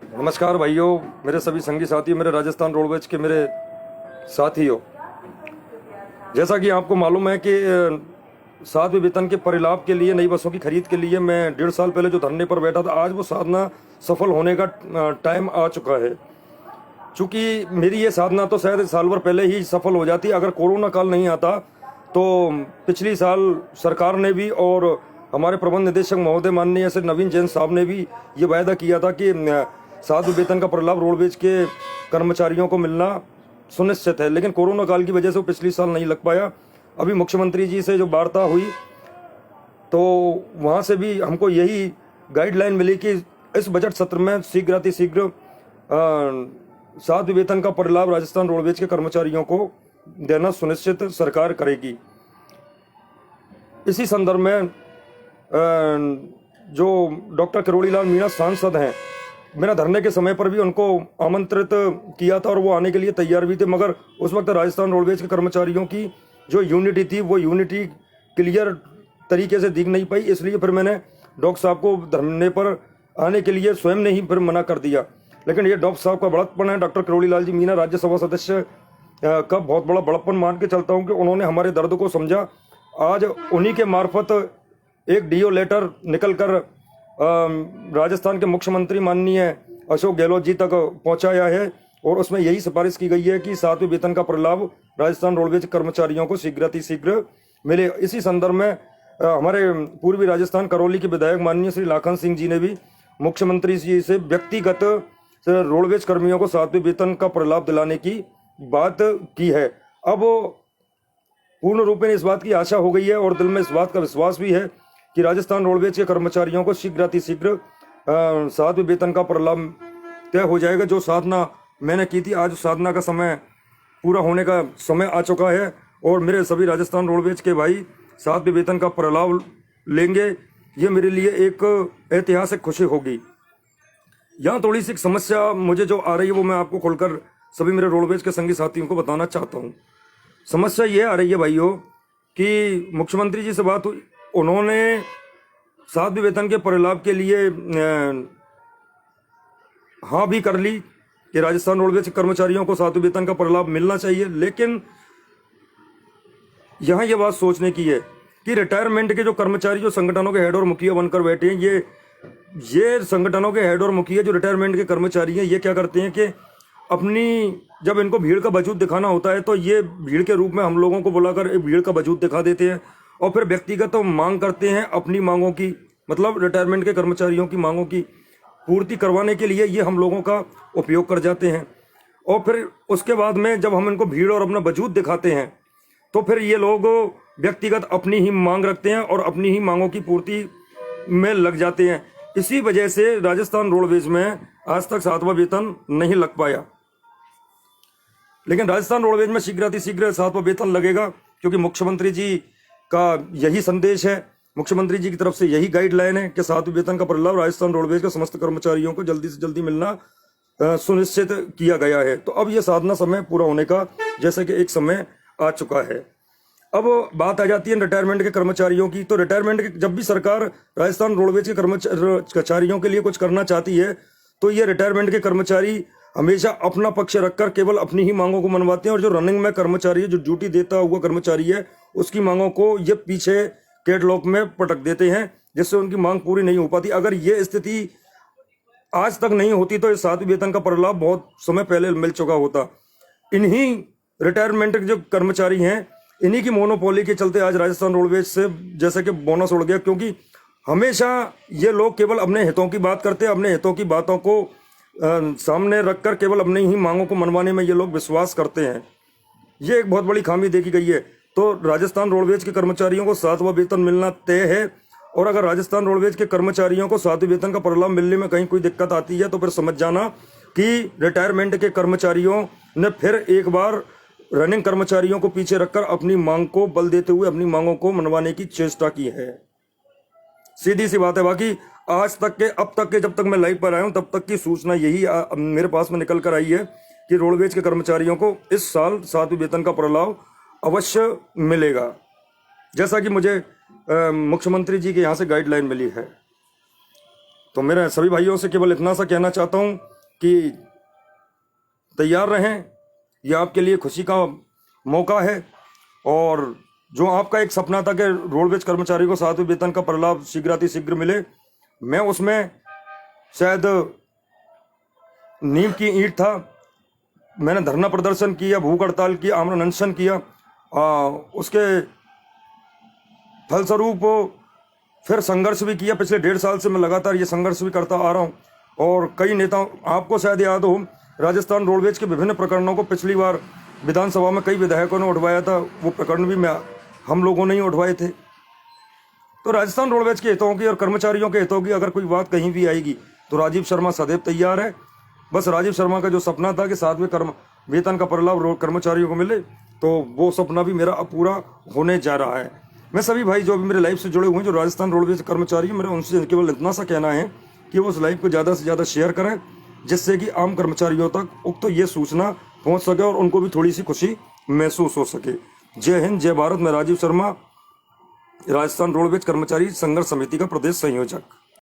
नमस्कार भाइयों, मेरे सभी संगी साथी, मेरे राजस्थान रोडवेज के मेरे साथियों। जैसा कि आपको मालूम है कि 7वें वेतन के परिलाभ के लिए नई बसों की खरीद के लिए मैं 1.5 साल पहले जो धरने पर बैठा था, आज वो साधना सफल होने का टाइम आ चुका है। चूँकि मेरी ये साधना तो शायद साल भर पहले ही सफल हो जाती अगर कोरोना काल नहीं आता। तो पिछली साल सरकार ने भी और हमारे प्रबंध निदेशक महोदय माननीय श्री नवीन जैन साहब ने भी ये वायदा किया था कि 7वें वेतन का प्रलाभ रोडवेज के कर्मचारियों को मिलना सुनिश्चित है, लेकिन कोरोना काल की वजह से वो पिछली साल नहीं लग पाया। अभी मुख्यमंत्री जी से जो वार्ता हुई तो वहाँ से भी हमको यही गाइडलाइन मिली कि इस बजट सत्र में शीघ्र 7वें वेतन का प्रलाभ राजस्थान रोडवेज के कर्मचारियों को देना सुनिश्चित सरकार करेगी। इसी संदर्भ में जो डॉक्टर किरोड़ीलाल मीणा सांसद हैं, मैंने धरने के समय पर भी उनको आमंत्रित किया था और वो आने के लिए तैयार भी थे, मगर उस वक्त राजस्थान रोडवेज के कर्मचारियों की जो यूनिटी थी वो यूनिटी क्लियर तरीके से दिख नहीं पाई। इसलिए फिर मैंने डॉक्टर साहब को धरने पर आने के लिए स्वयं ने ही फिर मना कर दिया। लेकिन ये डॉक्टर साहब का बड़प्पन है, डॉक्टर किरोड़ीलाल जी मीणा राज्यसभा सदस्य का बहुत बड़ा बड़प्पन मान के चलता हूँ कि उन्होंने हमारे दर्द को समझा। आज उन्हीं के मार्फत एक डीओ लेटर निकल कर राजस्थान के मुख्यमंत्री माननीय अशोक गहलोत जी तक पहुंचाया है और उसमें यही सिफारिश की गई है कि 7वें वेतन का प्रलाभ राजस्थान रोडवेज कर्मचारियों को शीघ्र मिले। इसी संदर्भ में हमारे पूर्वी राजस्थान करौली के विधायक माननीय श्री लाखन सिंह जी ने भी मुख्यमंत्री जी से व्यक्तिगत रोडवेज कर्मियों को 7वें वेतन का प्रलाभ दिलाने की बात की है। अब पूर्ण रूप में इस बात की आशा हो गई है और दिल में इस बात का विश्वास भी है कि राजस्थान रोडवेज के कर्मचारियों को शीघ्र 7वें वेतन का प्रलाभ तय हो जाएगा। जो साधना मैंने की थी, आज साधना का समय पूरा होने का समय आ चुका है और मेरे सभी राजस्थान रोडवेज के भाई 7वें वेतन का प्रलाभ लेंगे। ये मेरे लिए एक ऐतिहासिक खुशी होगी। यहाँ थोड़ी सी समस्या मुझे जो आ रही है वो मैं आपको खोलकर सभी मेरे रोडवेज के संगी साथियों को बताना चाहता हूँ। समस्या ये आ रही है भाइयों कि मुख्यमंत्री जी से बात हुई, उन्होंने 7वें वेतन के प्रलाभ के लिए हाँ भी कर ली कि राजस्थान रोडवेज के कर्मचारियों को 7वें वेतन का प्रलाभ मिलना चाहिए। लेकिन यहाँ ये बात सोचने की है कि रिटायरमेंट के जो कर्मचारी जो संगठनों के हेड और मुखिया बनकर बैठे हैं, ये संगठनों के हेड और मुखिया जो रिटायरमेंट के कर्मचारी हैं, ये क्या करते हैं कि अपनी जब इनको भीड़ का वजूद दिखाना होता है तो ये भीड़ के रूप में हम लोगों को बुलाकर भीड़ का वजूद दिखा देते हैं और फिर व्यक्तिगत मांग करते हैं अपनी मांगों की, मतलब रिटायरमेंट के कर्मचारियों की मांगों की पूर्ति करवाने के लिए ये हम लोगों का उपयोग कर जाते हैं। और फिर उसके बाद में जब हम इनको भीड़ और अपना वजूद दिखाते हैं तो फिर ये लोग व्यक्तिगत अपनी ही मांग रखते हैं और अपनी ही मांगों की पूर्ति में लग जाते हैं। इसी वजह से राजस्थान रोडवेज में आज तक 7वां वेतन नहीं लग पाया। लेकिन राजस्थान रोडवेज में शीघ्र 7वां वेतन लगेगा, क्योंकि मुख्यमंत्री जी का यही संदेश है, मुख्यमंत्री जी की तरफ से यही गाइडलाइन है कि 7वें वेतन का प्रलाभ राजस्थान रोडवेज के समस्त कर्मचारियों को जल्दी से जल्दी मिलना सुनिश्चित किया गया है। तो अब यह साधना समय पूरा होने का जैसे कि एक समय आ चुका है। अब बात आ जाती है रिटायरमेंट के कर्मचारियों की। तो रिटायरमेंट के जब भी सरकार राजस्थान रोडवेज के कर्मचारियों के लिए कुछ करना चाहती है तो ये रिटायरमेंट के कर्मचारी हमेशा अपना पक्ष रखकर केवल अपनी ही मांगों को मनवाते हैं और जो रनिंग में कर्मचारी है, जो ड्यूटी देता हुआ कर्मचारी है, उसकी मांगों को ये पीछे कैटलॉग में पटक देते हैं, जिससे उनकी मांग पूरी नहीं हो पाती। अगर ये स्थिति आज तक नहीं होती तो इस 7वें वेतन का प्रलाभ बहुत समय पहले मिल चुका होता। इन्हीं रिटायरमेंट के जो कर्मचारी हैं, इन्हीं की मोनोपोली के चलते आज राजस्थान रोडवेज से जैसे कि बोनस उड़ गया, क्योंकि हमेशा ये लोग केवल अपने हितों की बात करते हैं, अपने हितों की बातों को सामने रखकर केवल अपनी ही मांगों को मनवाने में ये लोग विश्वास करते हैं। ये एक बहुत बड़ी खामी देखी गई है। तो राजस्थान रोडवेज के कर्मचारियों को 7वां वेतन मिलना तय है और अगर राजस्थान रोडवेज के कर्मचारियों को 7वें वेतन का प्रलाभ मिलने में कहीं कोई दिक्कत आती है तो फिर समझ जाना कि रिटायरमेंट के कर्मचारियों ने फिर एक बार रनिंग कर्मचारियों को पीछे रखकर अपनी मांग को बल देते हुए अपनी मांगों को मनवाने की चेष्टा की है। सीधी सी बात है। बाकी आज तक के अब तक के जब तक मैं लाइव पर आया हूं तब तक की सूचना यही मेरे पास में निकल कर आई है कि रोडवेज के कर्मचारियों को इस साल 7वें वेतन का प्रलाभ अवश्य मिलेगा, जैसा कि मुझे मुख्यमंत्री जी के यहाँ से गाइडलाइन मिली है। तो मेरे सभी भाइयों से केवल इतना सा कहना चाहता हूँ कि तैयार रहें, ये आपके लिए खुशी का मौका है। और जो आपका एक सपना था कि रोडवेज कर्मचारी को 7वें वेतन का प्रलाभ शीघ्र मिले, मैं उसमें शायद नींव की ईंट था। मैंने धरना प्रदर्शन किया, भूख हड़ताल की, आमरण अनशन किया। उसके फलस्वरूप फिर संघर्ष भी किया। पिछले 1.5 साल से मैं लगातार ये संघर्ष भी करता आ रहा हूँ। और कई नेताओं, आपको शायद याद हो, राजस्थान रोडवेज के विभिन्न प्रकरणों को पिछली बार विधानसभा में कई विधायकों ने उठवाया था। वो प्रकरण भी हम लोगों ने ही उठवाए थे। तो राजस्थान रोडवेज के हितों की और कर्मचारियों के हितों की अगर कोई बात कहीं भी आएगी तो राजीव शर्मा सदैव तैयार है। बस राजीव शर्मा का जो सपना था कि 7वें वेतन का प्रलाभ कर्मचारियों को मिले, तो वो सपना भी मेरा अब पूरा होने जा रहा है। मैं सभी भाई जो भी मेरे लाइफ से जुड़े हुए हैं, जो राजस्थान रोडवेज कर्मचारी हैं, मेरा उनसे केवल इतना सा कहना है कि वो उस लाइव को ज़्यादा से ज़्यादा शेयर करें, जिससे कि आम कर्मचारियों तक उक्त ये सूचना पहुंच सके और उनको भी थोड़ी सी खुशी महसूस हो सके। जय हिंद, जय भारत। मैं राजीव शर्मा, राजस्थान रोडवेज कर्मचारी संघर्ष समिति का प्रदेश संयोजक।